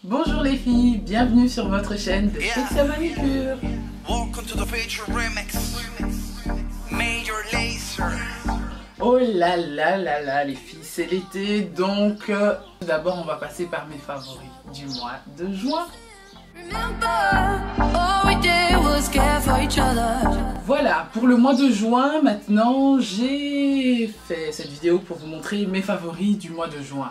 Bonjour les filles, bienvenue sur votre chaîne de Sexia Manicure. Oh là là là là les filles, c'est l'été donc d'abord on va passer par mes favoris du mois de juin. Voilà, pour le mois de juin, maintenant j'ai fait cette vidéo pour vous montrer mes favoris du mois de juin.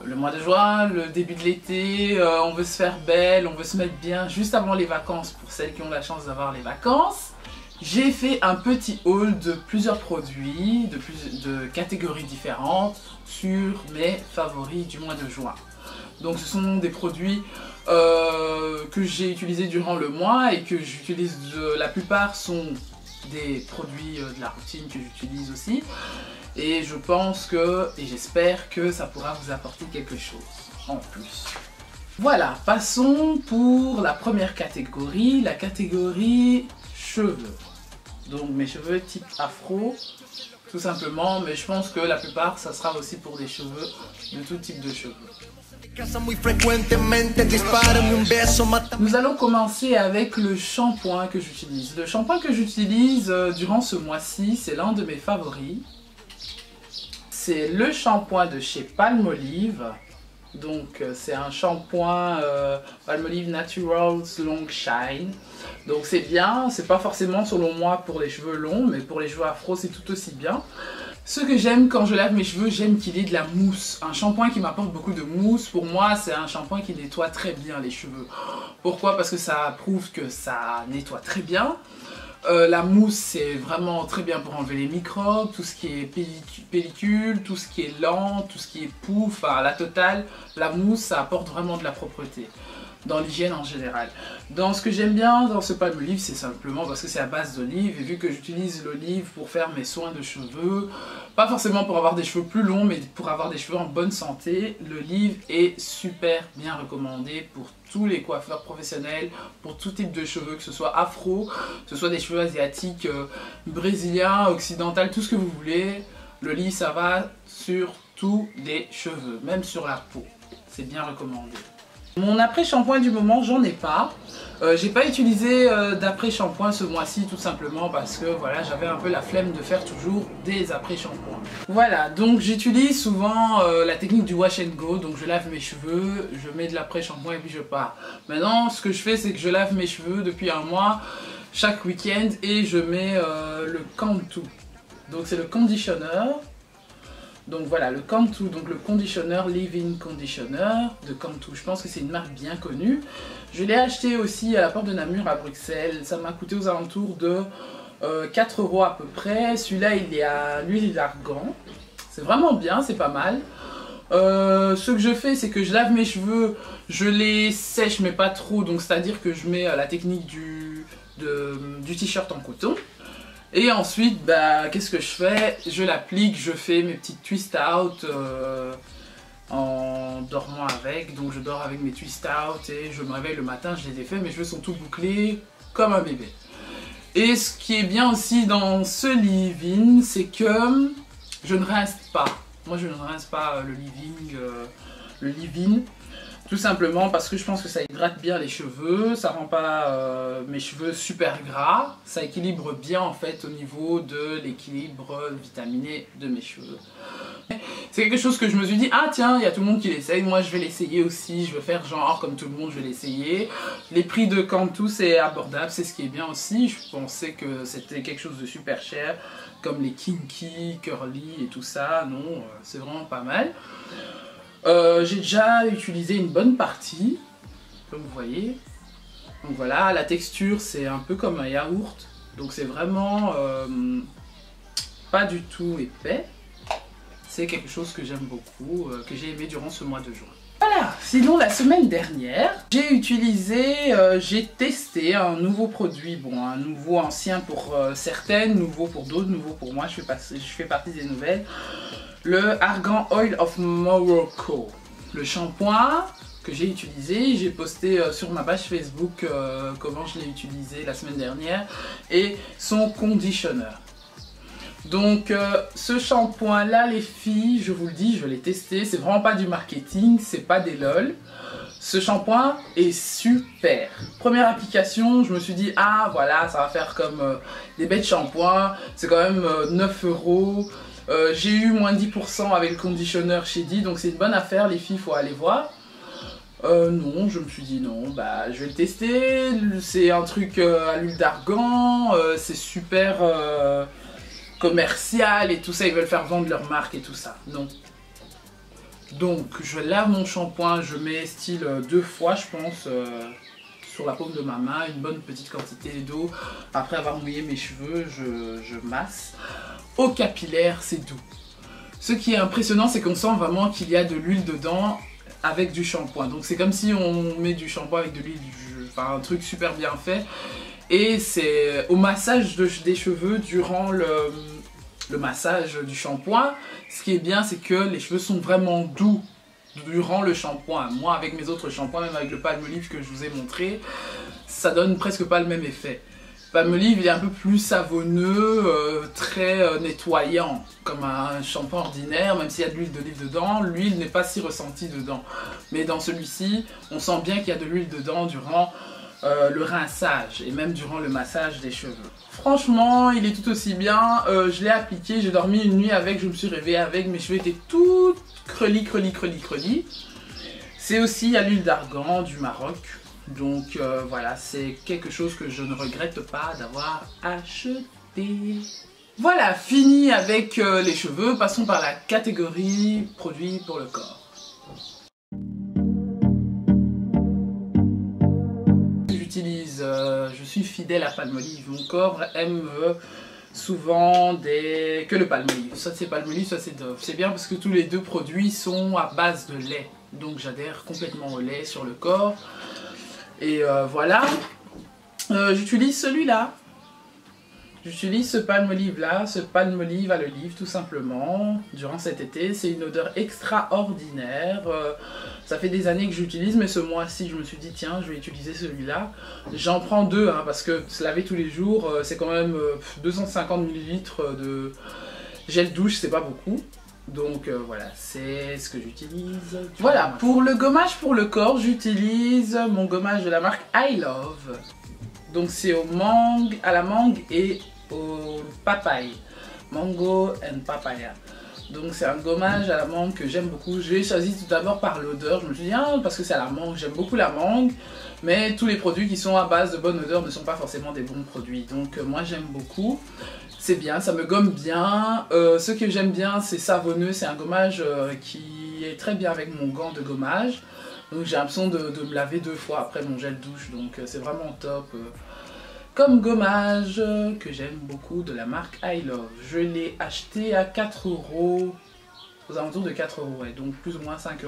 Le mois de juin, le début de l'été, on veut se faire belle, on veut se mettre bien juste avant les vacances pour celles qui ont la chance d'avoir les vacances. J'ai fait un petit haul de plusieurs produits, de catégories différentes sur mes favoris du mois de juin. Donc ce sont des produits que j'ai utilisés durant le mois et que j'utilise, la plupart sont des produits de la routine que j'utilise aussi. Et je pense que, et j'espère que ça pourra vous apporter quelque chose en plus. Voilà, passons pour la première catégorie, la catégorie cheveux. Donc mes cheveux type afro, tout simplement, mais je pense que la plupart, ça sera aussi pour des cheveux de tout type de cheveux. Nous allons commencer avec le shampoing que j'utilise. Le shampoing que j'utilise durant ce mois-ci, c'est l'un de mes favoris. C'est le shampoing de chez Palmolive. Donc c'est un shampoing Palmolive Naturals Long Shine. Donc c'est bien, c'est pas forcément selon moi pour les cheveux longs, mais pour les cheveux afro c'est tout aussi bien. Ce que j'aime quand je lave mes cheveux, j'aime qu'il ait de la mousse. Un shampoing qui m'apporte beaucoup de mousse, pour moi c'est un shampoing qui nettoie très bien les cheveux. Pourquoi? Parce que ça prouve que ça nettoie très bien. La mousse c'est vraiment très bien pour enlever les microbes, tout ce qui est pellicule, tout ce qui est lent, tout ce qui est pouf, enfin la totale, la mousse ça apporte vraiment de la propreté dans l'hygiène en général. Dans ce que j'aime bien dans ce Palmolive, c'est simplement parce que c'est à base d'olive et vu que j'utilise l'olive pour faire mes soins de cheveux, pas forcément pour avoir des cheveux plus longs mais pour avoir des cheveux en bonne santé, l'olive est super bien recommandé pour tous les coiffeurs professionnels, pour tout type de cheveux, que ce soit afro, que ce soit des cheveux asiatiques, brésiliens, occidentaux, tout ce que vous voulez. L'olive ça va sur tous les cheveux, même sur la peau, c'est bien recommandé. Mon après-shampoing du moment, j'en ai pas. J'ai pas utilisé d'après-shampoing ce mois-ci tout simplement parce que voilà, j'avais un peu la flemme de faire toujours des après-shampoings. Voilà, donc j'utilise souvent la technique du wash and go. Donc je lave mes cheveux, je mets de l'après-shampoing et puis je pars. Maintenant, ce que je fais, c'est que je lave mes cheveux depuis un mois, chaque week-end et je mets le Cantu. Donc c'est le conditionneur. Donc voilà, le Cantu, donc le conditionneur Leave-In Conditioner de Cantu. Je pense que c'est une marque bien connue. Je l'ai acheté aussi à la Porte de Namur à Bruxelles. Ça m'a coûté aux alentours de 4 € à peu près. Celui-là, il est à l'huile d'argan. C'est vraiment bien, c'est pas mal. Ce que je fais, c'est que je lave mes cheveux, je les sèche mais pas trop. Donc c'est-à-dire que je mets la technique du t-shirt en coton. Et ensuite, bah, qu'est-ce que je fais? Je l'applique, je fais mes petites twist out en dormant avec. Donc je dors avec mes twist out et je me réveille le matin, je les ai faits, mes cheveux sont tout bouclés comme un bébé. Et ce qui est bien aussi dans ce leave-in, c'est que je ne rince pas. Moi je ne rince pas le leave-in. Tout simplement parce que je pense que ça hydrate bien les cheveux, ça rend pas mes cheveux super gras, ça équilibre bien en fait au niveau de l'équilibre vitaminé de mes cheveux. C'est quelque chose que je me suis dit, ah tiens, il y a tout le monde qui l'essaye, moi je vais l'essayer aussi, je vais faire genre comme tout le monde, je vais l'essayer. Les prix de Cantu c'est abordable, c'est ce qui est bien aussi, je pensais que c'était quelque chose de super cher, comme les kinky, curly et tout ça, non, c'est vraiment pas mal. J'ai déjà utilisé une bonne partie, comme vous voyez. Donc voilà, la texture c'est un peu comme un yaourt, donc c'est vraiment pas du tout épais. C'est quelque chose que j'aime beaucoup, que j'ai aimé durant ce mois de juin. Voilà, sinon la semaine dernière, j'ai testé un nouveau produit, bon un nouveau ancien pour certaines, nouveau pour d'autres, nouveau pour moi, je fais partie des nouvelles. Le Argan Oil of Morocco, le shampoing que j'ai utilisé, j'ai posté sur ma page Facebook comment je l'ai utilisé la semaine dernière, et son conditionneur. Donc ce shampoing là les filles, je vous le dis, je l'ai testé, c'est vraiment pas du marketing, c'est pas des lol. Ce shampoing est super. Première application, je me suis dit, ah voilà, ça va faire comme des bêtes shampoings. C'est quand même 9 €. J'ai eu moins de 10% avec le conditionneur chez Di, donc c'est une bonne affaire, les filles, il faut aller voir. Non, je me suis dit non, bah je vais le tester. C'est un truc à l'huile d'argan, c'est super commercial et tout ça, ils veulent faire vendre leur marque et tout ça. Non. Donc je lave mon shampoing, je mets style 2 fois je pense sur la paume de ma main, une bonne petite quantité d'eau. Après avoir mouillé mes cheveux, je masse. Eau capillaire, c'est doux. Ce qui est impressionnant, c'est qu'on sent vraiment qu'il y a de l'huile dedans avec du shampoing. Donc c'est comme si on met du shampoing avec de l'huile, enfin un truc super bien fait. Et c'est au massage des cheveux durant le massage du shampoing. Ce qui est bien, c'est que les cheveux sont vraiment doux durant le shampoing. Moi, avec mes autres shampoings, même avec le Palmolive que je vous ai montré, ça donne presque pas le même effet. Palmolive, il est un peu plus savonneux, très nettoyant, comme un shampoing ordinaire, même s'il y a de l'huile d'olive dedans, l'huile n'est pas si ressentie dedans. Mais dans celui-ci, on sent bien qu'il y a de l'huile dedans durant le rinçage et même durant le massage des cheveux. Franchement, il est tout aussi bien. Je l'ai appliqué, j'ai dormi une nuit avec, je me suis réveillée avec, mes cheveux étaient tout creli. C'est aussi à l'huile d'argan du Maroc. Donc voilà, c'est quelque chose que je ne regrette pas d'avoir acheté. Voilà, fini avec les cheveux. Passons par la catégorie produits pour le corps. Je suis fidèle à Palmolive. Mon corps aime souvent que le Palmolive. Soit c'est Palmolive, soit c'est Dove. C'est bien parce que tous les deux produits sont à base de lait. Donc j'adhère complètement au lait sur le corps. Et voilà. J'utilise celui-là. J'utilise ce Palmolive là, ce Palmolive à l'olive tout simplement, durant cet été. C'est une odeur extraordinaire. Ça fait des années que j'utilise, mais ce mois-ci je me suis dit tiens, je vais utiliser celui-là. J'en prends deux, hein, parce que se laver tous les jours, c'est quand même 250 ml de gel douche, c'est pas beaucoup. Donc voilà, c'est ce que j'utilise. Voilà, pour le gommage pour le corps, j'utilise mon gommage de la marque I Love. Donc c'est à la mangue et au papaye. Mango and papaya. Donc c'est un gommage à la mangue que j'aime beaucoup. Je l'ai choisi tout d'abord par l'odeur. Je me suis dit, ah, parce que c'est à la mangue, j'aime beaucoup la mangue. Mais tous les produits qui sont à base de bonne odeur ne sont pas forcément des bons produits. Donc moi j'aime beaucoup. C'est bien, ça me gomme bien. Ce que j'aime bien, c'est savonneux. C'est un gommage qui est très bien avec mon gant de gommage. Donc j'ai l'impression de me laver 2 fois après mon gel douche. Donc c'est vraiment top. Comme gommage que j'aime beaucoup de la marque I Love. Je l'ai acheté à 4 €, aux alentours de 4 €, ouais, donc plus ou moins 5 €.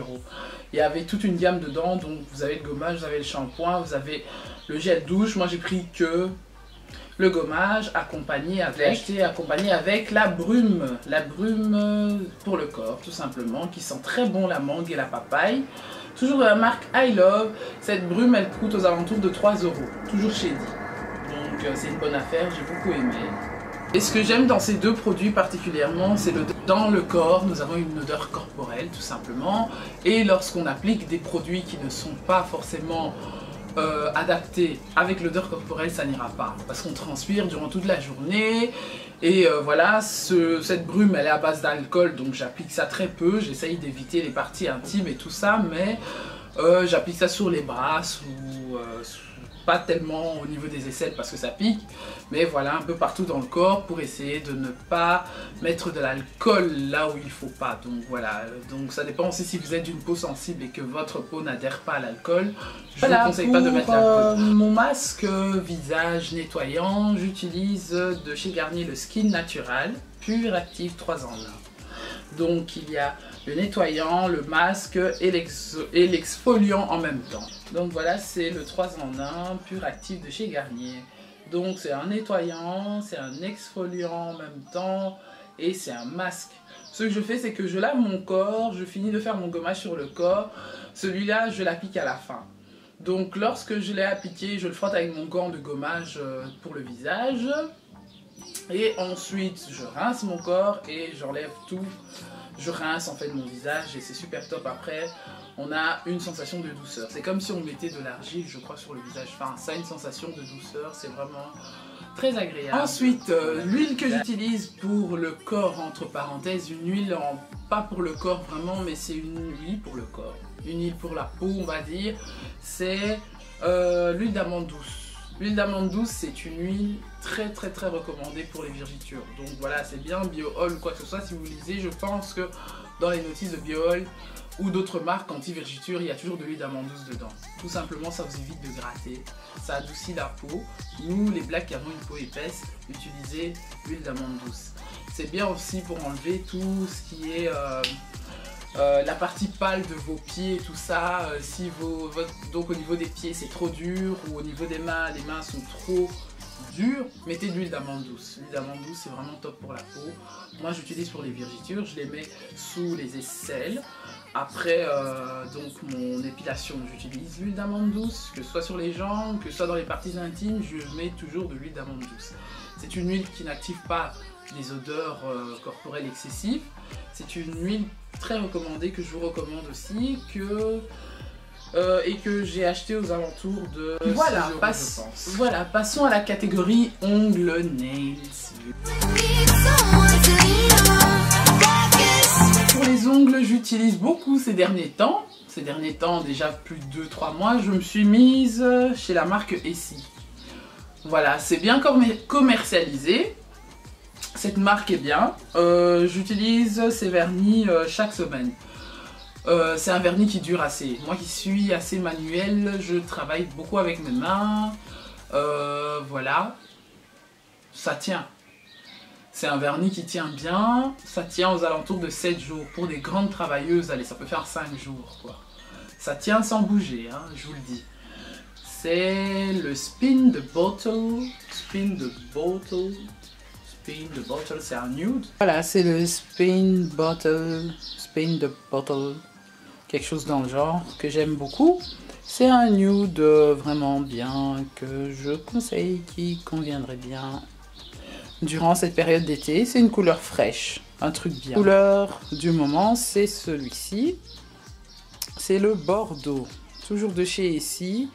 Il y avait toute une gamme dedans, donc vous avez le gommage, vous avez le shampoing, vous avez le gel douche. Moi j'ai pris que le gommage accompagné avec la brume pour le corps tout simplement, qui sent très bon la mangue et la papaye. Toujours de la marque I Love. Cette brume elle coûte aux alentours de 3 €, toujours chez Di. Donc c'est une bonne affaire, j'ai beaucoup aimé. Et ce que j'aime dans ces deux produits particulièrement, c'est dans le corps, nous avons une odeur corporelle tout simplement. Et lorsqu'on applique des produits qui ne sont pas forcément adaptés avec l'odeur corporelle, ça n'ira pas. Parce qu'on transpire durant toute la journée. Et voilà, cette brume elle est à base d'alcool, donc j'applique ça très peu. J'essaye d'éviter les parties intimes et tout ça, mais j'applique ça sur les bras, pas tellement au niveau des aisselles parce que ça pique, mais voilà, un peu partout dans le corps pour essayer de ne pas mettre de l'alcool là où il faut pas. Donc voilà, donc ça dépend aussi si vous êtes d'une peau sensible et que votre peau n'adhère pas à l'alcool. Je ne vous conseille pas de mettre l'alcool. Mon masque visage nettoyant, j'utilise de chez Garnier le Skin Natural Pur Active 3 en 1. Donc il y a le nettoyant, le masque et l'exfoliant en même temps. Donc voilà, c'est le 3 en 1 Pur Active de chez Garnier. Donc c'est un nettoyant, c'est un exfoliant en même temps et c'est un masque. Ce que je fais, c'est que je lave mon corps, je finis de faire mon gommage sur le corps. Celui-là, je l'applique à la fin. Donc lorsque je l'ai appliqué, je le frotte avec mon gant de gommage pour le visage. Et ensuite, je rince mon corps et j'enlève tout. Je rince en fait mon visage et c'est super top après. on a une sensation de douceur. C'est comme si on mettait de l'argile, je crois, sur le visage. Enfin, ça a une sensation de douceur, c'est vraiment très agréable. Ensuite, l'huile que j'utilise pour le corps, entre parenthèses, une huile, pas pour le corps vraiment, mais c'est une huile pour le corps. Une huile pour la peau, on va dire, c'est l'huile d'amande douce. L'huile d'amande douce, c'est une huile très recommandée pour les virgitures. Donc voilà, c'est bien Biool ou quoi que ce soit. Si vous lisez, je pense que dans les notices de Biool ou d'autres marques anti-virgitures, il y a toujours de l'huile d'amande douce dedans. Tout simplement, ça vous évite de gratter, ça adoucit la peau. Nous, les blacks qui avons une peau épaisse, utilisez l'huile d'amande douce. C'est bien aussi pour enlever tout ce qui est la partie pâle de vos pieds, tout ça. Si donc au niveau des pieds c'est trop dur, ou au niveau des mains, les mains sont trop dures, mettez de l'huile d'amande douce. L'huile d'amande douce c'est vraiment top pour la peau. Moi j'utilise pour les virgitures, je les mets sous les aisselles. Après donc mon épilation, j'utilise l'huile d'amande douce, que ce soit sur les jambes, que ce soit dans les parties intimes, je mets toujours de l'huile d'amande douce. C'est une huile qui n'active pas les odeurs corporelles excessives. C'est une huile très recommandée que je vous recommande aussi, et que j'ai acheté aux alentours de voilà, 6 €, je pense. Voilà, passons à la catégorie ongles, nails. Pour les ongles, j'utilise beaucoup ces derniers temps. Ces derniers temps, déjà plus de 2-3 mois, je me suis mise chez la marque Essie. Voilà, c'est bien commercialisé. Cette marque est bien. J'utilise ces vernis chaque semaine. C'est un vernis qui dure assez. Moi qui suis assez manuel, je travaille beaucoup avec mes mains. Voilà. Ça tient. C'est un vernis qui tient bien. Ça tient aux alentours de 7 jours. Pour des grandes travailleuses, allez, ça peut faire 5 jours, quoi. Ça tient sans bouger, hein, je vous le dis. C'est le Spin the Bottle. Spin the Bottle. Spin the Bottle, c'est un nude. Voilà, c'est le Spin the Bottle, quelque chose dans le genre que j'aime beaucoup. C'est un nude vraiment bien, que je conseille, qui conviendrait bien durant cette période d'été. C'est une couleur fraîche, un truc bien. La couleur du moment, c'est celui-ci. C'est le Bordeaux, toujours de chez Essie.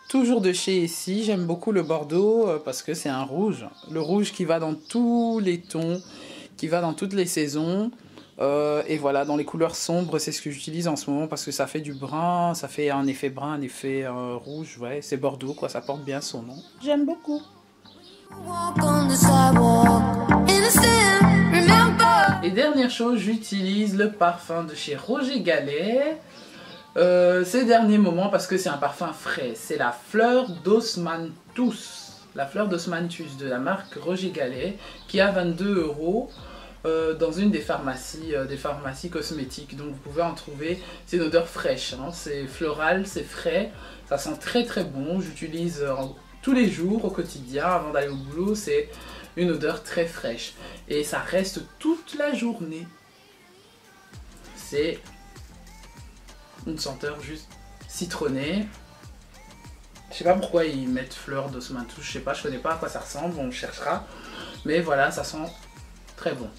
Toujours de chez Essie, j'aime beaucoup le Bordeaux parce que c'est un rouge. Le rouge qui va dans tous les tons, qui va dans toutes les saisons. Et voilà, dans les couleurs sombres, c'est ce que j'utilise en ce moment parce que ça fait du brun, ça fait un effet brun, un effet rouge. Ouais, c'est Bordeaux, quoi, ça porte bien son nom. J'aime beaucoup. Et dernière chose, j'utilise le parfum de chez Roger Gallet. Ces derniers moments parce que c'est un parfum frais, c'est la fleur d'Osmanthus, la fleur d'Osmanthus de la marque Roger Gallet qui a 22 € dans une des pharmacies cosmétiques. Donc vous pouvez en trouver. C'est une odeur fraîche, hein, c'est floral, c'est frais, ça sent très bon. J'utilise tous les jours au quotidien avant d'aller au boulot. C'est une odeur très fraîche et ça reste toute la journée. C'est une senteur juste citronnée. Je sais pas pourquoi ils mettent fleur d'Osmanthus, je sais pas, je connais pas à quoi ça ressemble, on cherchera. Mais voilà, ça sent très bon.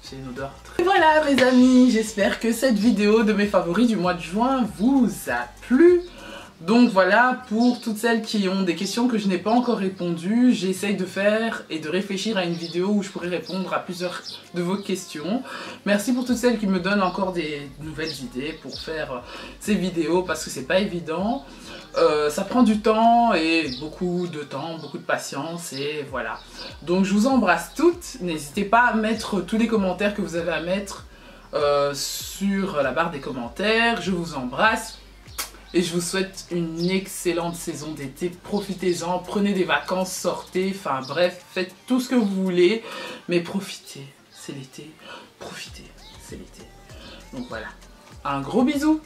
C'est une odeur très... Et voilà mes amis, j'espère que cette vidéo de mes favoris du mois de juin vous a plu. Donc voilà, pour toutes celles qui ont des questions que je n'ai pas encore répondu, j'essaye de faire et de réfléchir à une vidéo où je pourrais répondre à plusieurs de vos questions. Merci pour toutes celles qui me donnent encore des nouvelles idées pour faire ces vidéos parce que c'est pas évident. Ça prend du temps et beaucoup de temps, beaucoup de patience et voilà. Donc je vous embrasse toutes, n'hésitez pas à mettre tous les commentaires que vous avez à mettre sur la barre des commentaires. Je vous embrasse. Et je vous souhaite une excellente saison d'été. Profitez-en, prenez des vacances, sortez, enfin bref, faites tout ce que vous voulez. Mais profitez, c'est l'été. Profitez, c'est l'été. Donc voilà, un gros bisou.